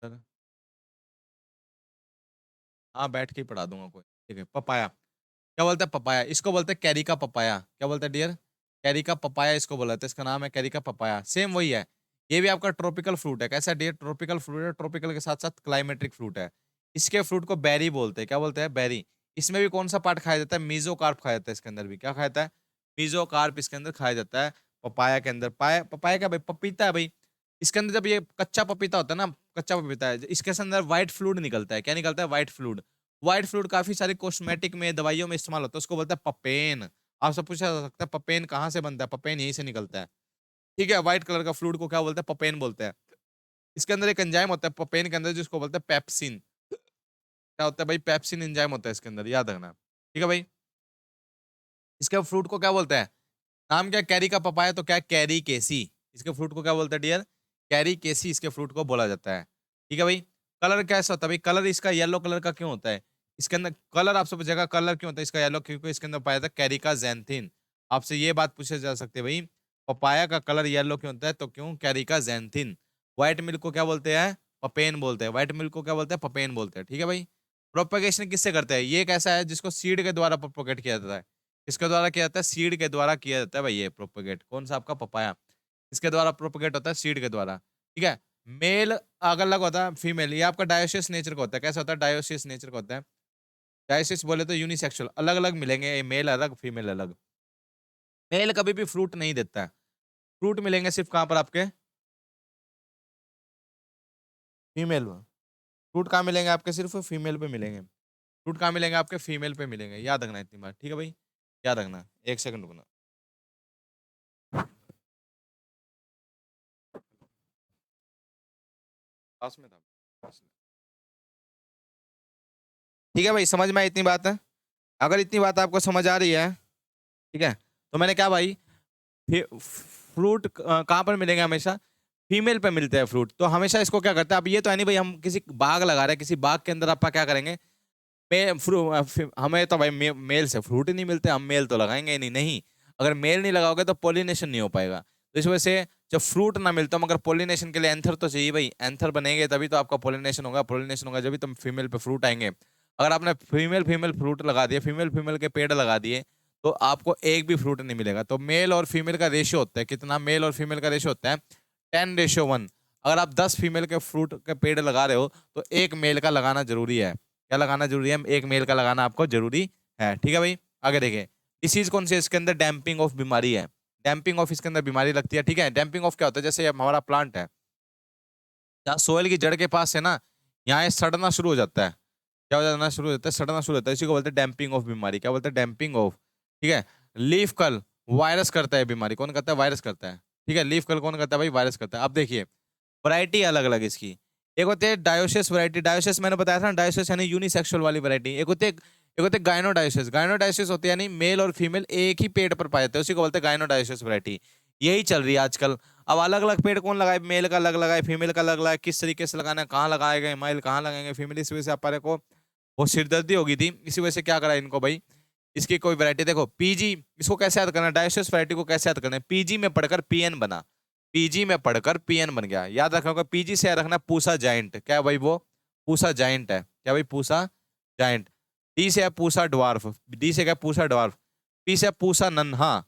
सर, हाँ बैठ के ही पढ़ा दूंगा कोई। ठीक है, पपाया। क्या बोलते हैं? पपाया। इसको बोलते हैं कैरी का पपाया। क्या बोलते हैं डियर? कैरी का पपाया इसको बोला जाता है। इसका नाम है कैरी का पपाया। सेम वही है। ये भी आपका ट्रॉपिकल फ्रूट है। कैसा डियर? ट्रॉपिकल फ्रूट है। ट्रॉपिकल के साथ साथ क्लाइमेट्रिक फ्रूट है। इसके फ्रूट को बेरी बोलते हैं। क्या बोलते हैं? बेरी। इसमें भी कौन सा पार्ट खाया जाता है? मीजोकार्प खाया जाता है इसके अंदर भी। क्या खाया जाता है? मीजोकार्प इसके अंदर खाया जाता है। पपाया के अंदर। पाया, पपाया क्या भाई? पपीता है भाई। इसके अंदर जब ये कच्चा पपीता होता है ना, कच्चा पपीता है, इसके अंदर व्हाइट फ्लूइड निकलता है। क्या निकलता है? White fluid. व्हाइट फ्लूइड काफी सारी कॉस्मेटिक में, दवाइयों में इस्तेमाल होता है। उसको बोलते हैं पपेन। आपसे पूछा जा सकता है पपेन कहाँ से बनता है? पपेन यहीं से निकलता है। ठीक है, व्हाइट कलर का फ्लूइड को क्या बोलते हैं? पपेन बोलते हैं। इसके अंदर एक एंजाइम होता है पपेन के अंदर, जिसको बोलते हैं पेप्सिन। क्या होता है भाई? पेप्सिन एंजाइम होता है इसके अंदर, याद रखना। ठीक है भाई। इसके फ्रूट को क्या बोलते हैं? नाम क्या? कैरी का पपाया, तो क्या? कैरी केसी। इसके फ्रूट को क्या बोलते हैं डियर? कैरी केसी इसके फ्रूट को बोला जाता है। ठीक है भाई। कलर कैसा होता है भाई? कलर इसका येलो कलर का क्यों होता है? इसके अंदर कलर आपसे पूछेगा कलर क्यों होता है इसका येलो, क्योंकि इसके अंदर पाया जाता है कैरिका जैंथिन। आपसे ये बात पूछे जा सकते है भाई, पपाया का कलर येलो क्यों होता है? तो क्यों? कैरिका जैंथिन। व्हाइट मिल्क को क्या बोलते हैं? पपेन बोलते हैं। व्हाइट मिल्क को क्या बोलते हैं? पपेन बोलते हैं। ठीक है भाई। प्रोपेगेशन किससे करते हैं? ये एक ऐसा है जिसको सीड के द्वारा प्रोपेगेट किया जाता है। किसके द्वारा किया जाता है? सीड के द्वारा किया जाता है भाई ये प्रोपेगेट। कौन सा? आपका पपाया। इसके द्वारा प्रोपेगेट होता है, सीड के द्वारा। ठीक है। मेल अगर अलग होता है, फीमेल। ये आपका डायोसिस नेचर का होता है। कैसा होता है? डायोसिस नेचर का होता है। डायोसिस बोले तो यूनिसेक्सुअल, अलग अलग मिलेंगे, ये मेल अलग फीमेल अलग। मेल कभी भी फ्रूट नहीं देता है। फ्रूट मिलेंगे सिर्फ कहां पर? आपके फीमेल में। फ्रूट कहाँ मिलेंगे आपके? सिर्फ फीमेल पे मिलेंगे। फ्रूट कहाँ मिलेंगे आपके? फीमेल पे मिलेंगे। याद रखना इतनी बात। ठीक है भाई, याद रखना। एक सेकंड रुकना। पास में था, पास में। ठीक है भाई, समझ में आई इतनी बात है? अगर इतनी बात आपको समझ आ रही है, ठीक है, तो मैंने क्या भाई, फ्रूट कहाँ पर मिलेंगे? हमेशा फीमेल पे मिलते हैं फ्रूट। तो हमेशा इसको क्या करते हैं? अब ये तो है नहीं भाई, हम किसी बाग लगा रहे हैं, किसी बाग के अंदर आप क्या करेंगे? हमें तो भाई मेल से फ्रूट ही नहीं मिलते, हम मेल तो लगाएंगे ही नहीं। नहीं, अगर मेल नहीं लगाओगे तो पोलिनेशन नहीं हो पाएगा। तो इस वजह से जब फ्रूट ना मिलता, मगर पोलिनेशन के लिए एंथर तो चाहिए भाई। एंथर बनेंगे तभी तो आपका पोलिनेशन होगा। पोलिनेशन होगा जब भी तुम फीमेल पे फ्रूट आएंगे। अगर आपने फीमेल फीमेल फ्रूट लगा दिए, फीमेल फीमेल के पेड़ लगा दिए, तो आपको एक भी फ्रूट नहीं मिलेगा। तो मेल और फीमेल का रेशियो होता है कितना? मेल और फीमेल का रेशियो होता है 10:1। अगर आप 10 फीमेल के फ्रूट के पेड़ लगा रहे हो, तो एक मेल का लगाना जरूरी है। क्या लगाना जरूरी है? एक मेल का लगाना आपको जरूरी है। ठीक है भाई, आगे देखिए। डिसीज कौन सी है इसके अंदर? डैम्पिंग ऑफ बीमारी है। डैम्पिंग ऑफ इसके अंदर बीमारी लगती है। ठीक है, डैम्पिंग ऑफ क्या होता है? जैसे हमारा प्लांट है, जहाँ सोयल की जड़ के पास है ना, यहाँ ये सड़ना शुरू हो जाता है। क्या हो जाना शुरू हो जाता है? सड़ना शुरू होता है। इसी को बोलते हैं डैम्पिंग ऑफ बीमारी। क्या बोलते हैं? Damping off. ठीक है। लीफ कल वायरस करता है बीमारी। कौन करता है? वायरस करता है। ठीक है, लीफ कल कौन करता है भाई? वायरस करता है। अब देखिए, वैरायटी अलग अलग इसकी। एक होती है डायोसिस वैरायटी। डायोसिस मैंने बताया था ना, डायोसिस यानी यूनिसेक्सुअल वाली वैरायटी। एक होती है गायनोडायोसिस। गायनोडायोसिस होती है यानी मेल और फीमेल एक ही पेड़ पर पाए जाते हैं, उसी को बोलते हैं गायनोडायोसिस वैरायटी। यही चल रही है आजकल। अब अलग अलग पेड़ कौन लगाए? मेल का अलग लगाए, फीमेल का अलग लगाए। किस तरीके से लगाना है, कहाँ लगाएगा, मेल कहाँ लगाएंगे, फीमेल। इस वजह से आप को वो सिरदर्दी होगी थी। इसी वजह से क्या करा इनको भाई, इसकी कोई वैरायटी देखो। पीजी, इसको कैसे याद करना है? डायोसिस वैरायटी को कैसे याद करना है? पीजी में पढ़कर पीएन बना। पीजी में पढ़कर पीएन बन गया। याद रखोगे, पीजी से याद रखना पूसा जाइंट, क्या है भाई वो, पूसा जाइंट है, क्या भाई, पूसा जाइंट। डी से है पूसा डवार्फ, डी से क्या, पूसा डवार्फ। पी से पूसा नन्हा,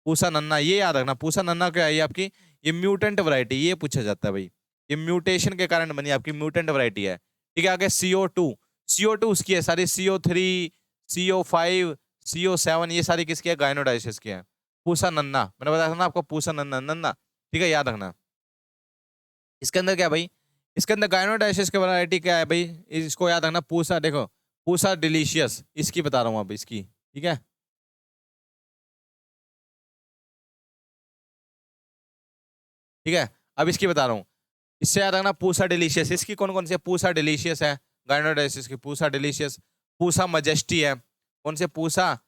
पूसा नन्हा, ये याद रखना। पूसा नन्हा क्या है, ये आपकी ये म्यूटेंट वैरायटी, ये पूछा जाता है भाई। ये म्यूटेशन के कारण बनी आपकी म्यूटेंट वैरायटी है। ठीक है, आगे CO2, CO2 उसकी है सारी, CO3, CO5, CO7, ये सारी किसकी है, गायनोडाइसिस की है। पूसा नन्ना, मैंने बताया था ना आपको, पूसा नन्ना नन्ना। ठीक है, याद रखना। इसके अंदर क्या है भाई, इसके अंदर गायनोडाइसिस की वैरायटी क्या है भाई, इसको याद रखना। पूसा देखो, पूसा डिलीशियस, इसकी बता रहा हूँ अब इसकी। ठीक है, ठीक है, अब इसकी बता रहा हूँ। इससे याद रखना पूसा डिलीशियस, इसकी कौन कौन सी है, पूसा डिलीशियस है गायनोडाइसिस की, पूसा डिलीशियस। पूसा मजेस्टी है, कौन से, पूसा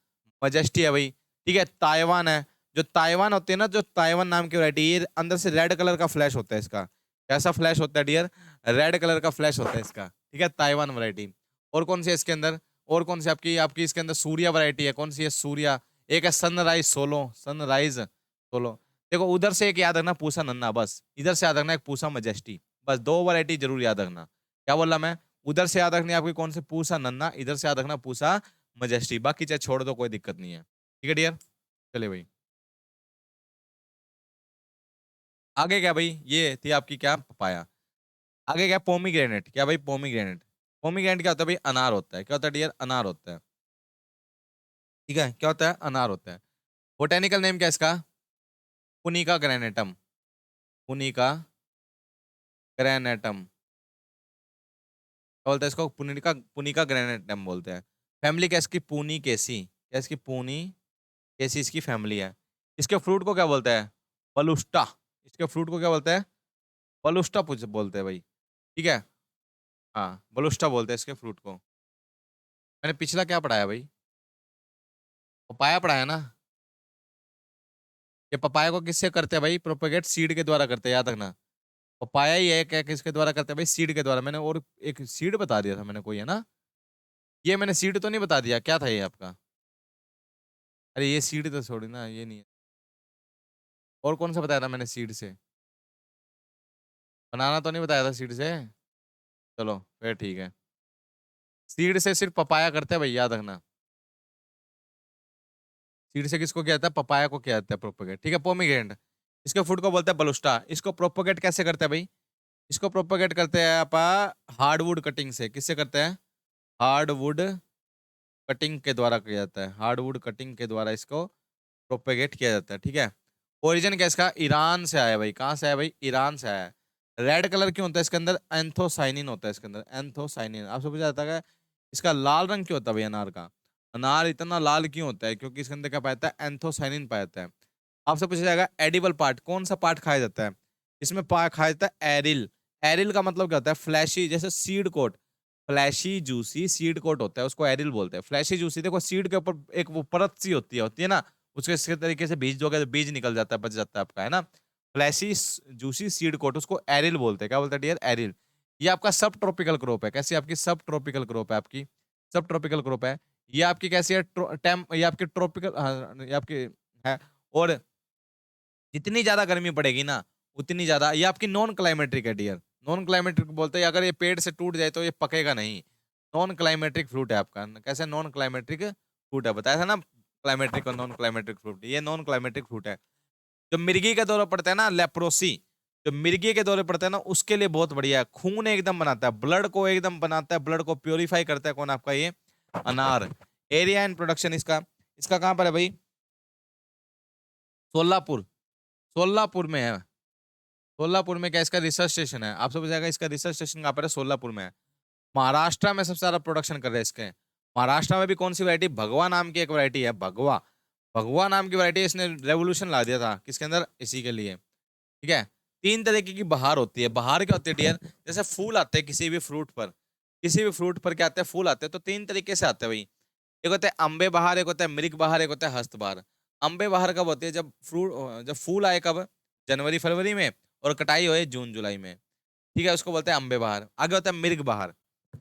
मजेस्टी है भाई। ठीक है, ताइवान है, जो ताइवान होती है ना, जो ताइवान नाम की वैरायटी, ये अंदर से रेड कलर का फ्लैश होता है इसका। कैसा फ्लैश होता है डियर, रेड कलर का फ्लैश होता है इसका। ठीक है, ताइवान वैरायटी। और कौन सी है इसके अंदर, और कौन सी आपकी आपकी इसके अंदर सूर्या वैरायटी है, कौन सी है, सूर्या। एक है सनराइज सोलो, सनराइज सोलो। देखो उधर से एक याद रखना पूसा नन्ना, बस इधर से याद रखना एक पूसा मजेस्टी, बस दो वैरायटी जरूर याद रखना। क्या बोला मैं, उधर से याद रखनी है आपकी कौन से, पूसा नन्ना, इधर से याद रखना पूसा मजेस्टी, बाकी चाहे छोड़ दो कोई दिक्कत नहीं है। ठीक है डियर, चले भाई। आगे क्या भाई, ये थी आपकी क्या, पपाया। आगे क्या, पोमीग्रेनेट, क्या भाई, पोमीग्रेनेट। पोमीग्रेनेट क्या होता है भाई, अनार होता है। क्या होता है डियर, अनार होता है। ठीक है, क्या होता है, अनार होता है। बोटेनिकल नेम क्या है इसका, पुनिका ग्रेनेटम, पुनिका ग्रेनेटम बोलते हैं इसको, पुनिका पुनिका ग्रेनेटम बोलते हैं। फैमिली क्या इसकी, पूनी केसी, क्या इसकी, पूनी केसी इसकी फैमिली है। इसके फ्रूट को क्या बोलते हैं, बलुस्टा। इसके फ्रूट को क्या बोलते हैं, बलुस्टा बोलते हैं भाई। ठीक है, हाँ बलुस्टा बोलते हैं इसके फ्रूट को। मैंने पिछला क्या पढ़ाया भाई, पपाया पढ़ाया ना। ये पपाया को किससे करते हैं भाई, प्रोपेगेट सीड के द्वारा करते हैं, याद रखना। पपाया ही है क्या, किसके द्वारा करते हैं भाई, सीड के द्वारा। मैंने और एक सीड बता दिया था मैंने, कोई है ना, ये मैंने सीड तो नहीं बता दिया, क्या था ये आपका। अरे ये सीड तो छोड़ी ना, ये नहीं है। और कौन सा बताया था मैंने सीड से, बनाना तो नहीं बताया था सीड से। चलो फिर ठीक है, सीड से सिर्फ पपाया करते हैं भाई, याद रखना। सीड से किसको किया जाता है, पपाया को किया जाता है प्रोपोगेट। ठीक है, पोमीग्रेनेट, इसके फूड को बोलते हैं बलुस्टा। इसको प्रोपोगेट कैसे करते हैं भाई, इसको प्रोपोगेट करते हैं आप हार्डवुड कटिंग से। किससे करते हैं, हार्डवुड कटिंग के द्वारा किया जाता है, हार्डवुड कटिंग के द्वारा इसको प्रोपेगेट किया जाता है। ठीक है, ओरिजिन क्या इसका, ईरान से आया भाई। कहाँ से आया भाई, ईरान से आया है। रेड कलर क्यों होता है इसके अंदर, एंथोसाइनिन होता है इसके अंदर, एंथोसाइनिन। आपसे पूछा जाता है इसका लाल रंग क्यों होता है भाई अनार का, अनार इतना लाल क्यों होता है, क्योंकि इसके अंदर क्या पाया जाता है, एंथोसाइनिन पाया जाता है। आपसे पूछा जाएगा एडिबल पार्ट, कौन सा पार्ट खाया जाता है, इसमें खाया जाता है एरिल। एरिल का मतलब क्या होता है, फ्लैशी, जैसे seed coat, fleshy juicy seed coat होता है, उसको एरिल बोलते हैं। फ्लैशी जूसी देखो, सीड के ऊपर एक वो परत सी होती है ना, उसके इसके तरीके से बीज दोगे तो बीज निकल जाता है, बच जाता है आपका, है ना। फ्लैशी जूसी सीड कोट, उसको एरिल बोलते हैं। क्या बोलते हैं डियर, एरिल। ये आपका सब ट्रॉपिकल क्रॉप है। कैसी आपकी सब ट्रॉपिकल क्रॉप है, आपकी सब ट्रॉपिकल क्रॉप है। ये आपकी कैसी है, ये आपकी ट्रॉपिकल, हाँ ये आपकी है। और जितनी ज्यादा गर्मी पड़ेगी ना, उतनी ज्यादा, ये आपकी नॉन क्लाइमेट्रिक है डियर। नॉन क्लाइमेट्रिक बोलते हैं, अगर ये पेड़ से टूट जाए तो ये पकेगा नहीं। नॉन क्लाइमेट्रिक फ्रूट है आपका। कैसे नॉन क्लाइमेट्रिक फ्रूट है, बताया था ना, क्लाइमेट्रिक और नॉन क्लाइमेट्रिक फ्रूट, ये नॉन क्लाइमेट्रिक फ्रूट है। जो मिर्गी के दौरे पड़ते हैं ना, लेप्रोसी, जो मिर्गी के दौरे पड़ते हैं ना, उसके लिए बहुत बढ़िया है। खून एकदम बनाता है, ब्लड को एकदम बनाता है, ब्लड को प्योरीफाई करता है। कौन आपका ये, अनार। एरिया एंड प्रोडक्शन इसका, इसका कहाँ पर है भाई, सोलापुर, सोलापुर में है। सोलापुर में क्या इसका रिसर्च स्टेशन है, आपसे पूछा जाएगा इसका रिसर्च स्टेशन कहाँ पर है, सोलापुर में है। महाराष्ट्र में सबसे ज्यादा प्रोडक्शन कर रहे हैं इसके। महाराष्ट्र में भी कौन सी वैरायटी, भगवा नाम की एक वैरायटी है, भगवा, भगवा नाम की वैरायटी, इसने रेवोल्यूशन ला दिया था किसके अंदर, इसी के लिए। ठीक है, तीन तरीके की बहार होती है। बहार क्या होती है डियर, जैसे फूल आते हैं किसी भी फ्रूट पर, किसी भी फ्रूट पर क्या आते हैं, फूल आते हैं, तो तीन तरीके से आते हैं भाई। एक होता है अम्बे बहार, एक होता है मृग बहार, एक होता है हस्त बहार। अम्बे बहार कब होती है, जब फ्रूट, जब फूल आए कब, जनवरी फरवरी में, और कटाई होए जून जुलाई में। ठीक है, उसको बोलते हैं अम्बे बहार। आगे होता है मृग बहार।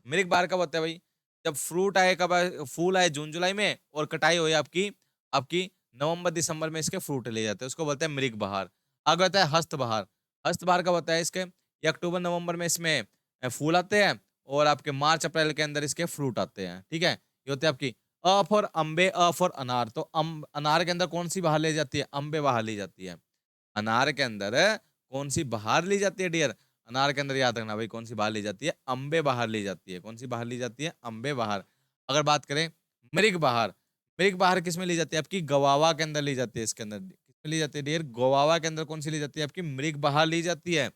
मृग बहार कब होता है भाई, जब फ्रूट आए कब, फूल आए जून जुलाई में, और कटाई हुई आपकी आपकी नवंबर दिसंबर में इसके फ्रूट ले जाते हैं, उसको बोलते हैं मृग बहार। आगे होता है हस्तबहार। हस्तबहार कब होता है इसके? ये अक्टूबर नवंबर में इसमें फूल आते हैं और आपके मार्च अप्रैल के अंदर इसके फ्रूट आते हैं, ठीक है? ये होते हैं आपकी a for Ambe, a for अनार। तो अनार के अंदर कौन सी बहार ली जाती है? अम्बे बहार ली जाती है। अनार के अंदर कौन सी बहार ली जाती है डियर? अनार के अंदर याद रखना भाई, कौन सी बहार ली जाती है? अम्बे बहार ली जाती है। कौन सी बहार ली जाती है? अम्बे बहार। अगर बात करें मृग बहार, मृग बहार किसमें ली जाती है? आपकी गवावा के अंदर ली जाती है। इसके अंदर किसमें ली जाती है डियर? गोवावा के अंदर कौन सी ली जाती है? आपकी मृग बहार ली जाती है।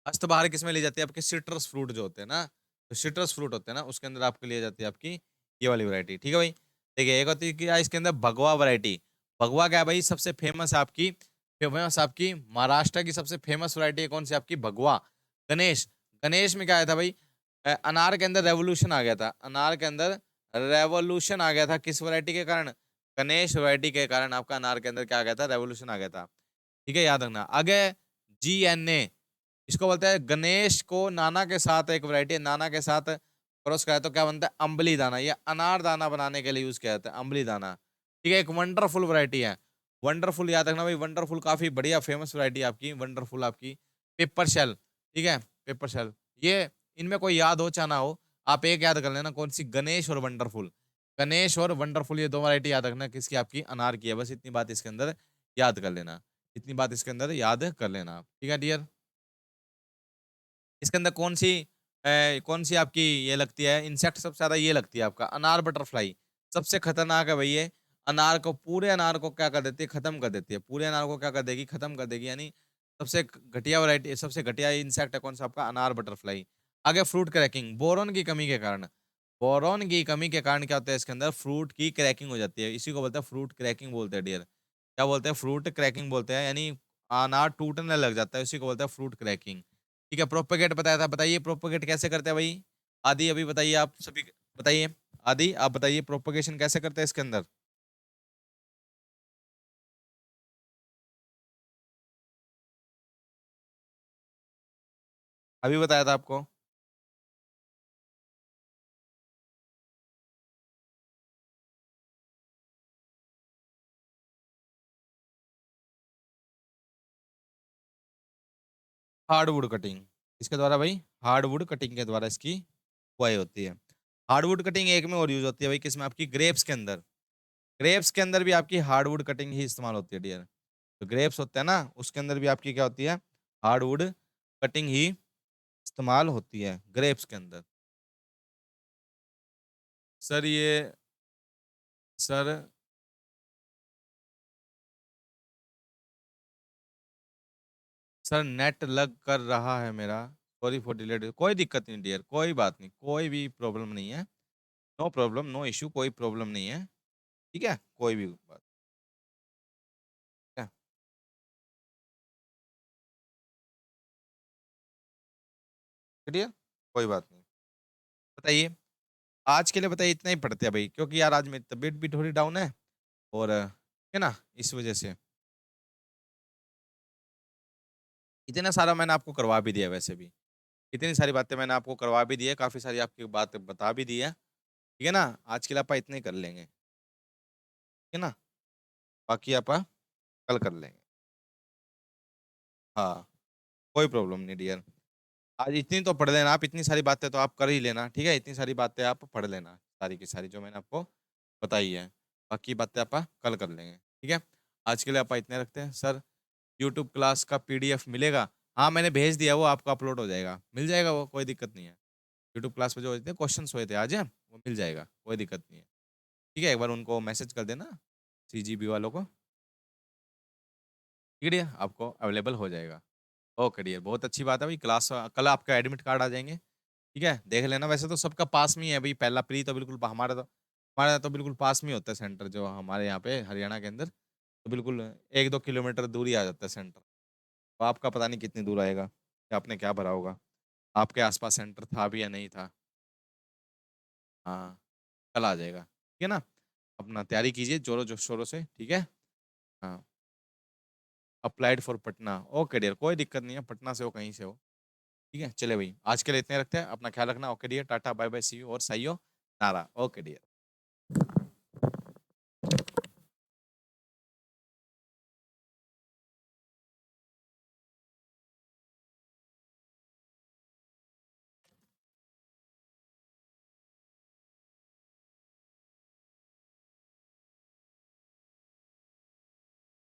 अष्टबहार किसमें ली जाती है? आपके सिट्रस फ्रूट जो होते हैं ना, तो सिट्रस फ्रूट होते हैं ना, उसके अंदर आपको ली जाती है आपकी ये वाली वैरायटी, ठीक है भाई? देखिए, एक होती है कि इसके अंदर भगवा वैरायटी। भगवा क्या है भाई? सबसे फेमस है आपकी, फेमस आपकी महाराष्ट्र की सबसे फेमस वैरायटी है कौन सी? आपकी भगवा। गणेश, गणेश में क्या आया था भाई? अनार के अंदर रेवोल्यूशन आ गया था। अनार के अंदर रेवोल्यूशन आ गया था किस वैरायटी के कारण? गणेश वैरायटी के कारण आपका अनार के अंदर क्या आ गया था? रेवोल्यूशन आ गया था। ठीक है, याद रखना। आगे GNA, इसको बोलते हैं गणेश को नाना के साथ, एक वैरायटी है, नाना के साथ क्रॉस कराए तो क्या बनता है? अम्बली दाना। ये अनार दाना बनाने के लिए यूज किया जाता है, अम्बली दाना। ठीक है, एक वंडरफुल वैरायटी है। वंडरफुल याद रखना भाई, वंडरफुल काफी बढ़िया फेमस वैरायटी है आपकी वंडरफुल, आपकी पेपर शेल। ठीक है, पेपर शेल। ये इनमें कोई याद हो चाहे ना हो, आप एक याद कर लेना, कौन सी? गणेश और वंडरफुल। गणेश और वंडरफुल, ये दो वैरायटी याद रखना किसकी? आपकी अनार की है। बस इतनी बात इसके अंदर याद कर लेना, इतनी बात इसके अंदर याद कर लेना, ठीक है डियर? इसके अंदर कौन सी आपकी ये लगती है इंसेक्ट? सबसे ज्यादा ये लगती है आपका अनार बटरफ्लाई। सबसे खतरनाक है भाई ये। अनार को, पूरे अनार को क्या कर देती है? खत्म कर देती है। पूरे अनार को क्या कर देगी? खत्म कर देगी। यानी सबसे घटिया वैरायटी, सबसे घटिया इंसेक्ट है कौन सा? आपका अनार बटरफ्लाई। आगे फ्रूट क्रैकिंग, बोरोन की कमी के कारण। बोरोन की कमी के कारण क्या होता है? इसके अंदर फ्रूट की क्रैकिंग हो जाती है। इसी को बोलते हैं फ्रूट क्रैकिंग बोलते हैं डियर। क्या बोलते हैं? फ्रूट क्रैकिंग बोलते हैं। यानी अनार टूटने लग जाता है, इसी को बोलते हैं फ्रूट क्रैकिंग। ठीक है, प्रोपेगेट बताया था, बताइए प्रोपेगेट कैसे करते हैं भाई? आदि अभी बताइए, आप सभी बताइए। आदि आप बताइए प्रोपेगेशन कैसे करते हैं इसके अंदर? अभी बताया था आपको। हार्डवुड कटिंग, इसके द्वारा भाई, हार्डवुड कटिंग के द्वारा इसकी बुआई होती है। हार्डवुड कटिंग एक में और यूज होती है भाई, किसमें? आपकी ग्रेप्स के अंदर। ग्रेप्स के अंदर भी आपकी हार्डवुड कटिंग ही इस्तेमाल होती है डियर। तो ग्रेप्स होते हैं ना, उसके अंदर भी आपकी क्या होती है? हार्डवुड कटिंग ही इस्तेमाल होती है ग्रेप्स के अंदर। सर ये, सर सर नेट लग कर रहा है मेरा। Sorry for delayed. कोई दिक्कत नहीं डियर, कोई बात नहीं, कोई भी प्रॉब्लम नहीं है। नो प्रॉब्लम, नो इशू, कोई प्रॉब्लम नहीं है। ठीक है, कोई भी बात है डियर, कोई बात नहीं। बताइए, आज के लिए बताइए, इतना ही पढ़ते हैं भाई, क्योंकि यार आज मेरी तबीयत भी थोड़ी डाउन है और है ना, इस वजह से। इतना सारा मैंने आपको करवा भी दिया वैसे भी। इतनी सारी बातें मैंने आपको करवा भी दी है, काफी सारी आपकी बात बता भी दी है। ठीक है ना, आज के लिए आप इतने ही कर लेंगे, ठीक है ना? बाकी आप कल कर लेंगे। हाँ, कोई प्रॉब्लम नहीं डियर। आज इतनी तो पढ़ लेना आप, इतनी सारी बातें तो आप कर ही लेना, ठीक है? इतनी सारी बातें आप पढ़ लेना, सारी की सारी जो मैंने आपको बताई है। बाकी बातें आप कल कर लेंगे, ठीक है? आज के लिए आप इतने रखते हैं सर। यूट्यूब क्लास का PDF मिलेगा? हाँ, मैंने भेज दिया, वो आपको अपलोड हो जाएगा, मिल जाएगा वो, कोई दिक्कत नहीं है। यूट्यूब क्लास पे जो होते हैं क्वेश्चन हुए थे आज, वो मिल जाएगा, कोई दिक्कत नहीं है। ठीक है, एक बार उनको मैसेज कर देना, CGB वालों को। ठीक है डियर, आपको अवेलेबल हो जाएगा। ओके डियर, बहुत अच्छी बात है भाई। क्लास कल आपका एडमिट कार्ड आ जाएंगे, ठीक है? देख लेना, वैसे तो सबका पास में ही है भाई, पहला प्री तो बिल्कुल हमारा तो बिल्कुल पास में ही होता है सेंटर, जो हमारे यहाँ पे हरियाणा के अंदर, तो बिल्कुल 1-2 किलोमीटर दूर ही आ जाता है सेंटर। तो आपका पता नहीं कितनी दूर आएगा, या आपने क्या भरा होगा, आपके आसपास सेंटर था भी या नहीं था? हाँ, कल आ जाएगा, ठीक है ना? अपना तैयारी कीजिए जोरों जो शोरों से, ठीक है? हाँ, applied for Patna, okay dear, कोई दिक्कत नहीं है, पटना से हो कहीं से हो। ठीक है, चले भाई, आज के लिए इतने रखते हैं, अपना ख्याल रखना। Okay dear, tata bye bye, see you और साइयो नारा। Okay dear.